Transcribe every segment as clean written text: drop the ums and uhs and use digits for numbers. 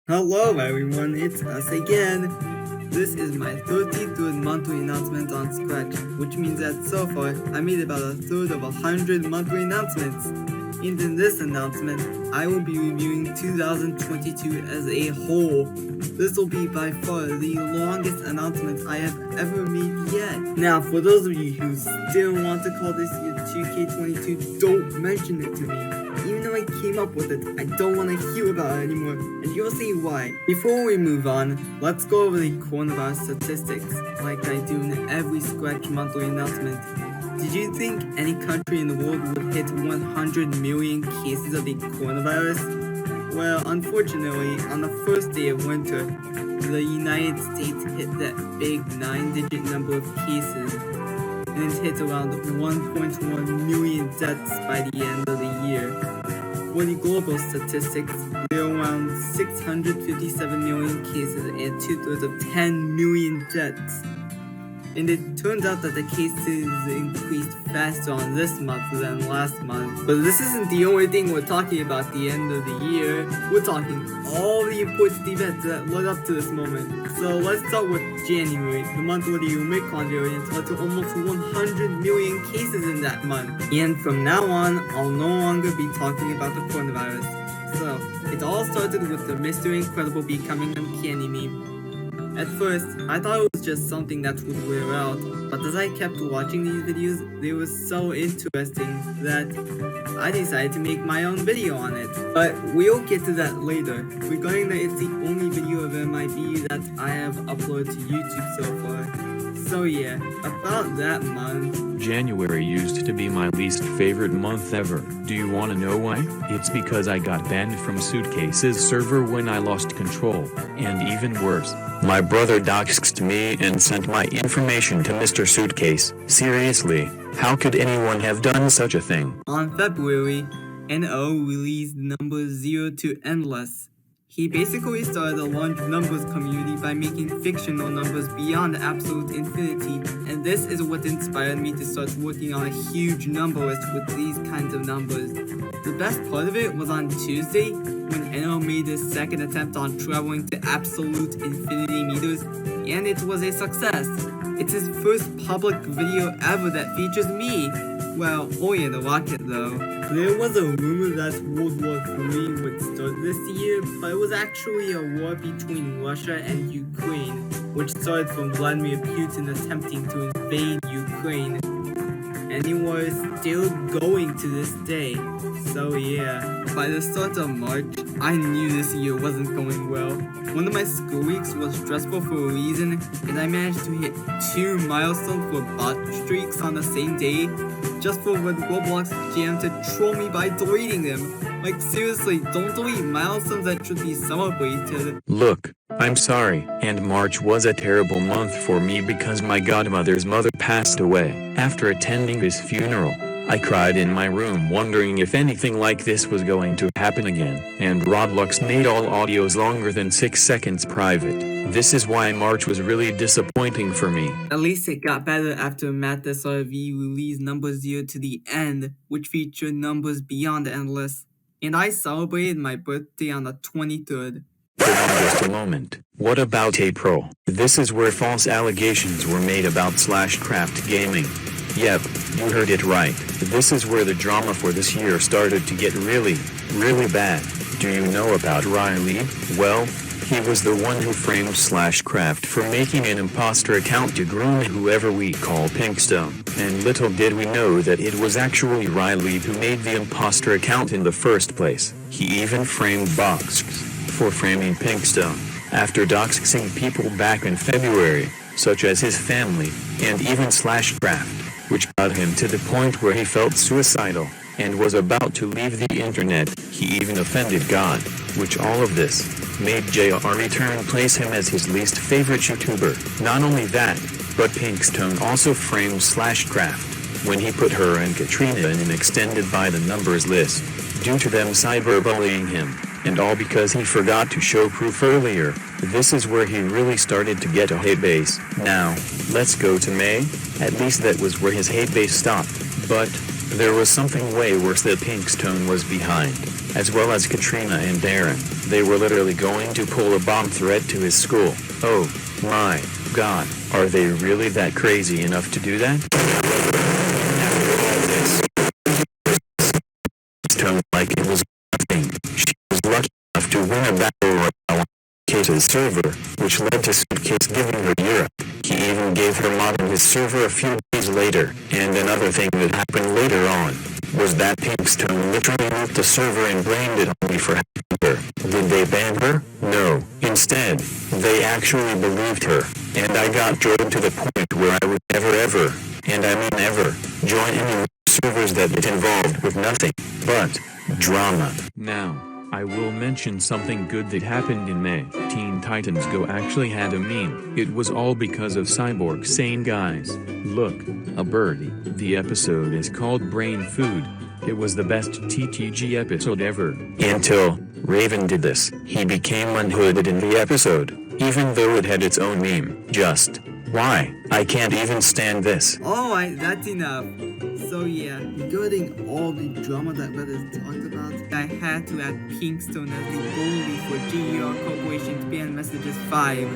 Hello everyone, it's us again. This is my 33rd monthly announcement on Scratch, which means that so far I made about a third of 100 monthly announcements. And in this announcement, I will be reviewing 2022 as a whole. This will be by far the longest announcement I have ever made yet. Now, for those of you who still want to call this year 2K22, don't mention it to me. Even though I came up with it, I don't want to hear about it anymore, and you'll see why. Before we move on, let's go over the coronavirus statistics, like I do in every Scratch monthly announcement. Did you think any country in the world would hit 100 million cases of the coronavirus? Well, unfortunately, on the first day of winter, the United States hit that big 9-digit number of cases, and it hit around 1.1 million deaths by the end of the year. For the global statistics, there are around 657 million cases and 2/3 of 10 million deaths. And it turns out that the cases increased faster on this month than last month. But this isn't the only thing we're talking about at the end of the year. We're talking all the important events that led up to this moment. So let's start with January, the month where the Omicron variant led to almost 100 million cases in that month. And from now on, I'll no longer be talking about the coronavirus. So, it all started with the Mr. Incredible becoming uncanny meme. At first, I thought it was just something that would wear out, but as I kept watching these videos, they were so interesting that I decided to make my own video on it. But we'll get to that later. Regarding that it's the only video of MIB that I have uploaded to YouTube so far. So yeah, about that month. January used to be my least favorite month ever. Do you wanna know why? It's because I got banned from Suitcase's server when I lost control. And even worse, my brother doxed me and sent my information to Mr. Suitcase. Seriously, how could anyone have done such a thing? On February, NO released number 0 to Endless. He basically started a large numbers community by making fictional numbers beyond absolute infinity, and this is what inspired me to start working on a huge number list with these kinds of numbers. The best part of it was on Tuesday, when NO made his second attempt on traveling to absolute infinity meters, and it was a success. It's his first public video ever that features me. Well, only in a rocket though. There was a rumor that World War III would start this year, but it was actually a war between Russia and Ukraine, which started from Vladimir Putin attempting to invade Ukraine. And it was still going to this day. So yeah, by the start of March, I knew this year wasn't going well. One of my school weeks was stressful for a reason, and I managed to hit 2 milestones for bot streaks on the same day, just for when Roblox jammed to troll me by deleting them. Like seriously, don't delete milestones that should be celebrated. Look, I'm sorry. And March was a terrible month for me because my godmother's mother passed away. After attending his funeral, I cried in my room wondering if anything like this was going to happen again. And Roblox made all audios longer than 6 seconds private. This is why March was really disappointing for me. At least it got better after Matt SRV released number 0 to the end, which featured numbers beyond endless. And I celebrated my birthday on the 23rd. Just a moment. What about April? This is where false allegations were made about /craft gaming. Yep, you heard it right. This is where the drama for this year started to get really bad. Do you know about Riley? Well, he was the one who framed /craft for making an imposter account to groom whoever we call Pinkstone. And little did we know that it was actually Riley who made the imposter account in the first place. He even framed Box for framing Pinkstone, after doxing people back in February, such as his family, and even /craft, which got him to the point where he felt suicidal, and was about to leave the internet. He even offended God, which all of this made JR Return place him as his least favorite YouTuber. Not only that, but Pinkstone also framed /craft, when he put her and Katrina in an extended by the numbers list, due to them cyberbullying him. And all because he forgot to show proof earlier. This is where he really started to get a hate base. Now, let's go to May. At least that was where his hate base stopped. But There was something way worse that Pinkstone was behind, as well as Katrina and Darren. They were literally going to pull a bomb threat to his school. Oh my god, are they really that crazy enough to do that? Pinkstone, like it was nothing. She was lucky enough to win a battle royale on Suitcase's server, which led to Suitcase giving her Europe. He even gave her mod on his server a few days later. And another thing that happened later on was that Pinkstone literally moved the server and blamed it on me for hacking her. Did they ban her? No. Instead, they actually believed her. And I got drilled to the point where I would never ever, and I mean ever, join any servers that get involved with nothing but drama. Now, I will mention something good that happened in May. Teen Titans Go actually had a meme. It was all because of Cyborg saying, "Guys, look, a birdie." The episode is called Brain Food. It was the best TTG episode ever. Until Raven did this. He became unhooded in the episode, even though it had its own meme. Just why? I can't even stand this. Alright, that's enough. So yeah, regarding all the drama that Reddit talked about, I had to add Pinkstone as the bully for GER Corporation's ban messages 5.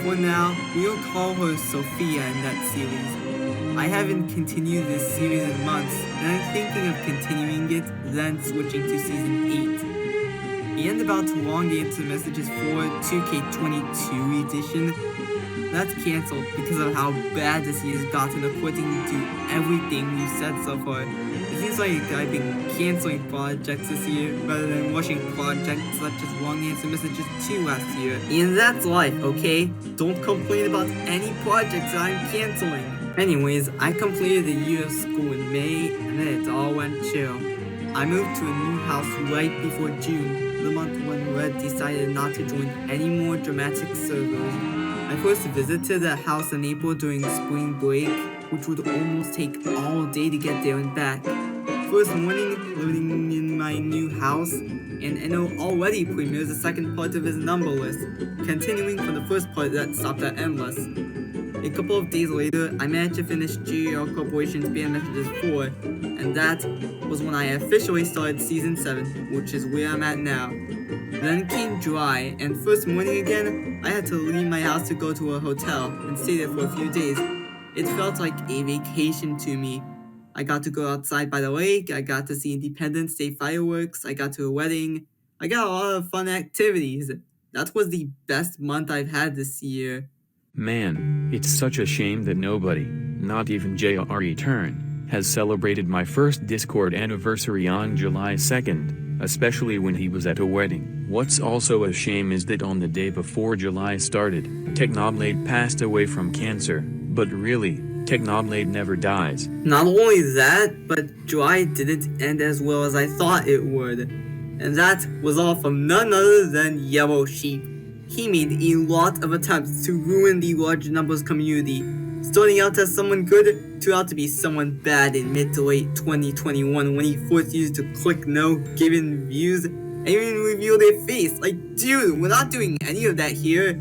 For now, we'll call her Sophia in that series. I haven't continued this series in months, and I'm thinking of continuing it, then switching to season 8. And about long answer messages for 2K22 edition, that's cancelled because of how bad this year's gotten according to everything we've said so far. It seems like I've been cancelling projects this year rather than rushing projects such as Long Answer Messages 2 last year. And that's life, okay? Don't complain about any projects that I'm cancelling. Anyways, I completed a year of school in May and then it all went chill. I moved to a new house right before June, the month when Red decided not to join any more dramatic servers. I first visited the house in April during spring break, which would almost take all day to get there and back. First morning, living in my new house, and Enno already premieres the second part of his number list, continuing from the first part that stopped at Endless. A couple of days later, I managed to finish GER Corporation's ban messages 4, and that was when I officially started Season 7, which is where I'm at now. Then came July, and first morning again, I had to leave my house to go to a hotel and stay there for a few days. It felt like a vacation to me. I got to go outside by the lake, I got to see Independence Day fireworks, I got to a wedding. I got a lot of fun activities. That was the best month I've had this year. Man, it's such a shame that nobody, not even JRE Turn, has celebrated my first Discord anniversary on July 2nd, especially when he was at a wedding. What's also a shame is that on the day before July started, Technoblade passed away from cancer, but really, Technoblade never dies. Not only that, but July didn't end as well as I thought it would. And that was all from none other than Yellow Sheep. He made a lot of attempts to ruin the large numbers community, starting out as someone good, turned out to be someone bad in mid to late 2021 when he forced users to click no given views and even reveal their face. Like, dude, we're not doing any of that here.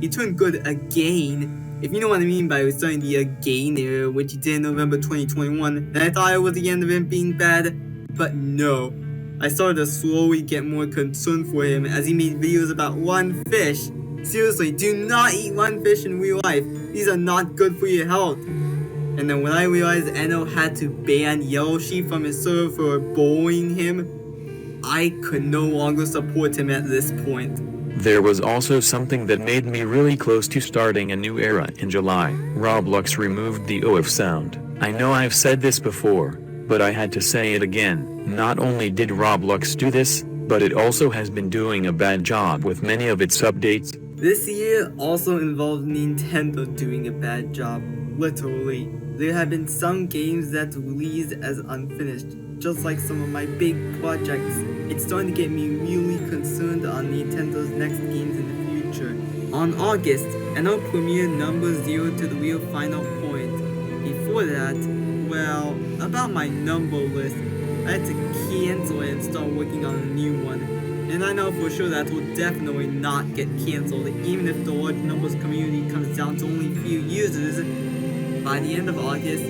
He turned good again. If you know what I mean by starting the again era, which he did in November 2021, then I thought it was the end of him being bad, but no. I started to slowly get more concerned for him as he made videos about lungfish. Seriously, do not eat lungfish in real life. These are not good for your health. And then when I realized Enno had to ban Yellow Sheep from his server for bullying him, I could no longer support him at this point. There was also something that made me really close to starting a new era in July. Roblox removed the OF sound. I know I've said this before, but I had to say it again. Not only did Roblox do this, but it also has been doing a bad job with many of its updates. This year also involved Nintendo doing a bad job, literally. There have been some games that released as unfinished, just like some of my big projects. It's starting to get me really concerned on Nintendo's next games in the future. On August, Enno premiered number 0 to the real final point. Before that, well, about my number list, I had to cancel it and start working on a new one. And I know for sure that will definitely not get cancelled, even if the large numbers community comes down to only a few users. By the end of August,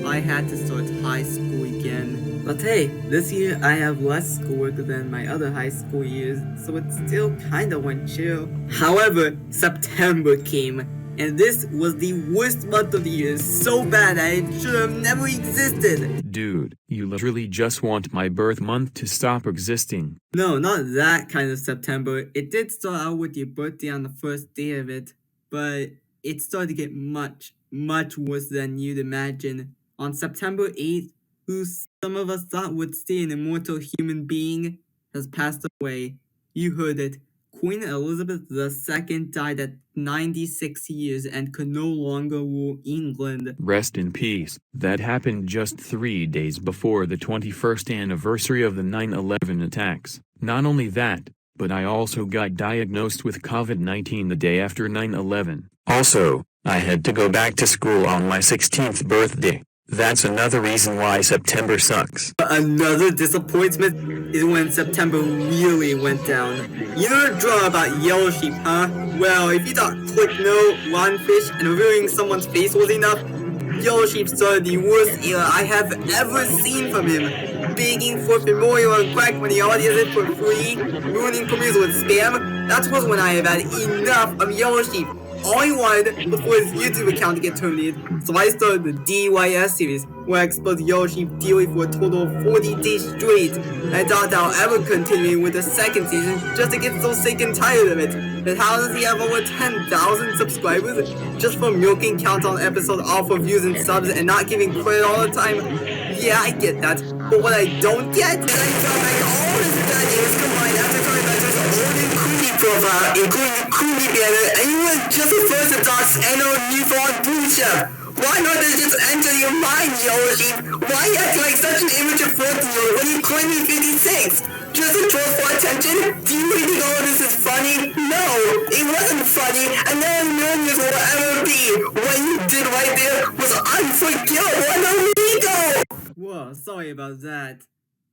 I had to start high school again. But hey, this year I have less schoolwork than my other high school years, so it still kinda went chill. However, September came, and this was the worst month of the year, so bad that it should have never existed. Dude, you literally just want my birth month to stop existing. No, not that kind of September. It did start out with your birthday on the first day of it, but it started to get much, much worse than you'd imagine. On September 8th, who some of us thought would stay an immortal human being, has passed away. You heard it. Queen Elizabeth II died at 96 years and could no longer rule England. Rest in peace. That happened just 3 days before the 21st anniversary of the 9/11 attacks. Not only that, but I also got diagnosed with COVID-19 the day after 9/11. Also, I had to go back to school on my 16th birthday. That's another reason why September sucks. Another disappointment is when September really went down. You know the drama about Yellow Sheep, huh? Well, if you thought Click No, Lionfish, and revealing someone's face was enough, Yellow Sheep started the worst era I have ever seen from him. Begging for memorial and crack when he already has it for free, ruining premieres with spam. That was when I have had enough of Yellow Sheep. All he wanted was for his YouTube account to get terminated, so I started the DYS series, where I exposed Yellow Sheep daily for a total of 40 days straight. I doubt I'll ever continue with the second season just to get so sick and tired of it. And how does he have over 10,000 subscribers just for milking countdown episodes off of views and subs and not giving credit all the time? Yeah, I get that, but what I don't get is I felt like all his bad years combined after coming back to his old and creepy profile, including the creepy banner, and he was just the first to dox NO Newfound Food Chef. Why not just enter your mind, Yellow Sheep? Why act like such an immature 14-year-old when you claim you're 56? Just a troll for attention? Do you really think all of this is funny? No, it wasn't funny, and no millions will ever be. What you did right there was unforgivable and illegal! Whoa, sorry about that.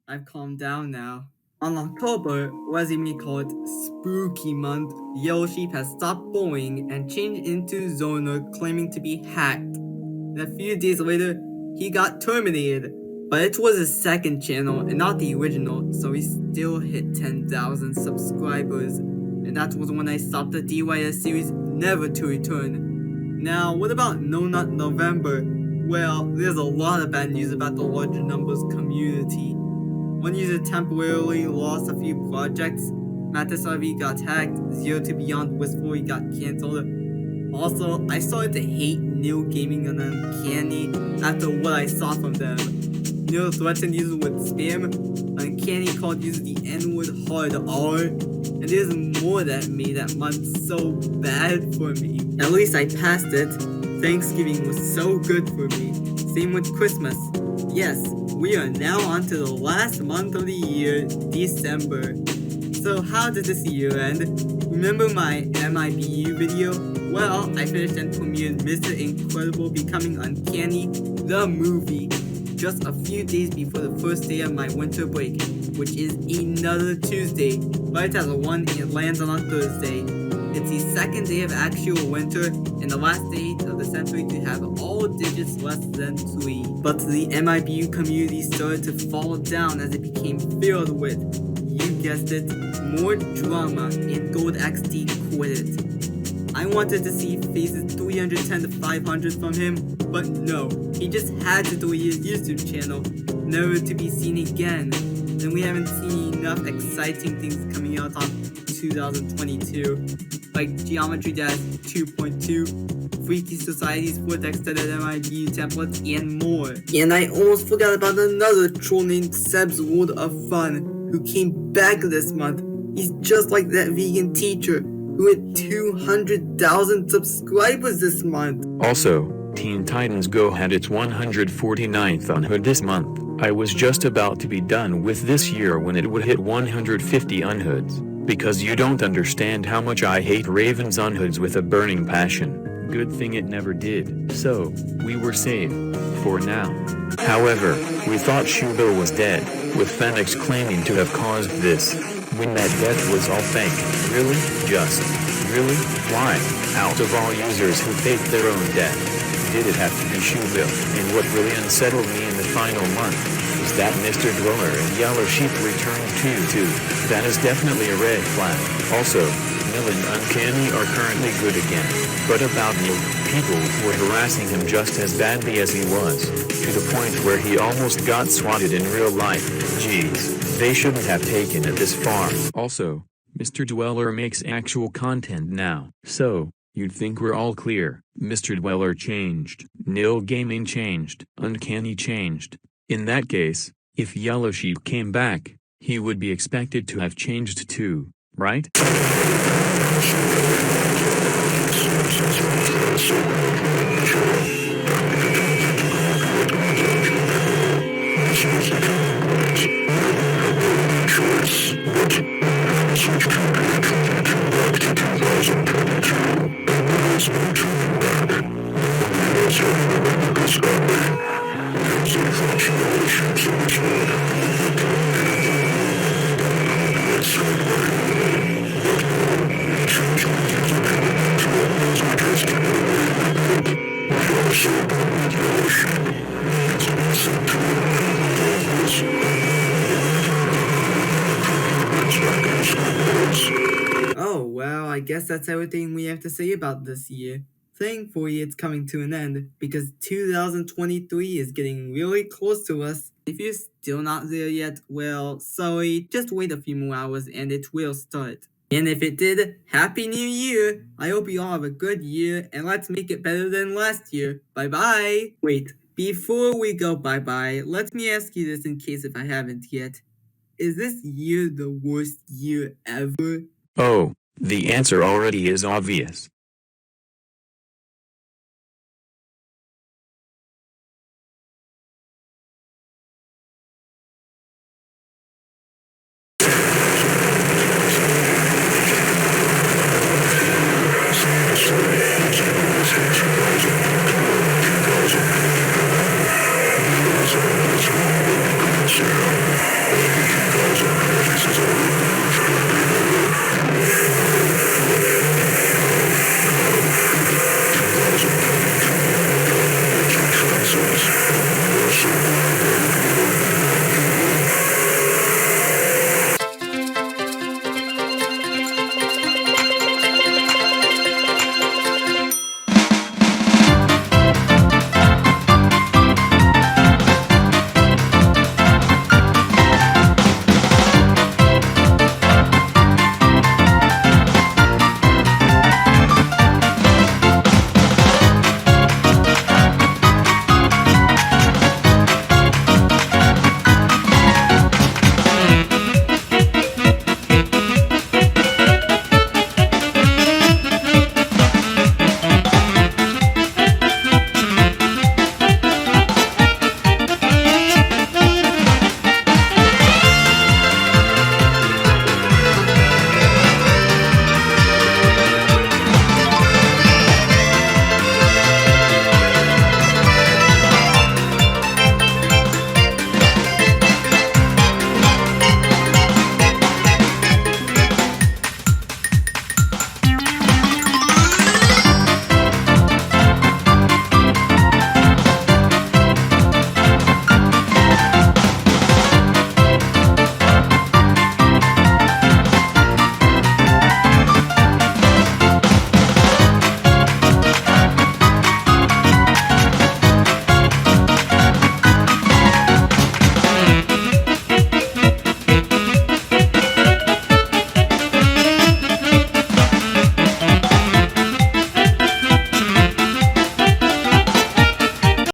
I've calmed down now. On October, what you may call it Spooky Month, Yellow Sheep has stopped bullying and changed into Zoner, claiming to be hacked. And a few days later, he got terminated. But it was his second channel and not the original, so he still hit 10,000 subscribers. And that was when I stopped the DYS series, never to return. Now, what about No Nut November? Well, there's a lot of bad news about the larger numbers community. One user temporarily lost a few projects. Mattis RV got hacked, Zero to Beyond Wistful got cancelled. Also, I started to hate Nil Gaming and Uncanny after what I saw from them. Nil threatened users with spam, Uncanny called users the N-word hard R, and there's more that made that month so bad for me. At least I passed it. Thanksgiving was so good for me. Same with Christmas. Yes, we are now on to the last month of the year, December. So how did this year end? Remember my MIBU video? Well, I finished and premiered Mr. Incredible Becoming Uncanny, the movie, just a few days before the first day of my winter break, which is another Tuesday. Right as one, it lands on a Thursday. It's the second day of actual winter and the last day of the century to have all digits less than 3. But the MIBU community started to fall down as it became filled with, you guessed it, more drama, and Gold XD quit it. I wanted to see phases 310 to 500 from him, but no, he just had to delete his YouTube channel, never to be seen again. And we haven't seen enough exciting things coming out on 2022, like Geometry Dash 2.2, Freaky Society's 4th extended MIBU templates, and more. And I almost forgot about another troll named Seb's World of Fun, who came back this month. He's just like that vegan teacher, who hit 200,000 subscribers this month. Also, Teen Titans Go had its 149th unhood this month. I was just about to be done with this year when it would hit 150 unhoods. Because you don't understand how much I hate Raven's unhoods with a burning passion. Good thing it never did. So, we were safe. For now. However, we thought Shubo was dead, with Phoenix claiming to have caused this. When that death was all fake. Really? Just. Really? Why? Out of all users who faked their own death. did it have to be Shoeville? And what really unsettled me in the final month was that Mr. Dweller and Yellow Sheep returned too. That is definitely a red flag. Also, Mill and Uncanny are currently good again. But about Neil, people were harassing him just as badly as he was, to the point where he almost got swatted in real life. Jeez, they shouldn't have taken it this far. Also, Mr. Dweller makes actual content now, so you'd think we're all clear. Mr. Dweller changed, Nil Gaming changed, Uncanny changed. In that case, if Yellow Sheep came back, he would be expected to have changed too, right? Oh, well, I guess that's everything we have to say about this year. Thankfully, it's coming to an end, because 2023 is getting really close to us. If you're still not there yet, well, sorry, just wait a few more hours and it will start. And if it did, Happy New Year! I hope you all have a good year, and let's make it better than last year. Bye-bye! Wait, before we go bye-bye, let me ask you this in case if I haven't yet. Is this year the worst year ever? Oh, the answer already is obvious.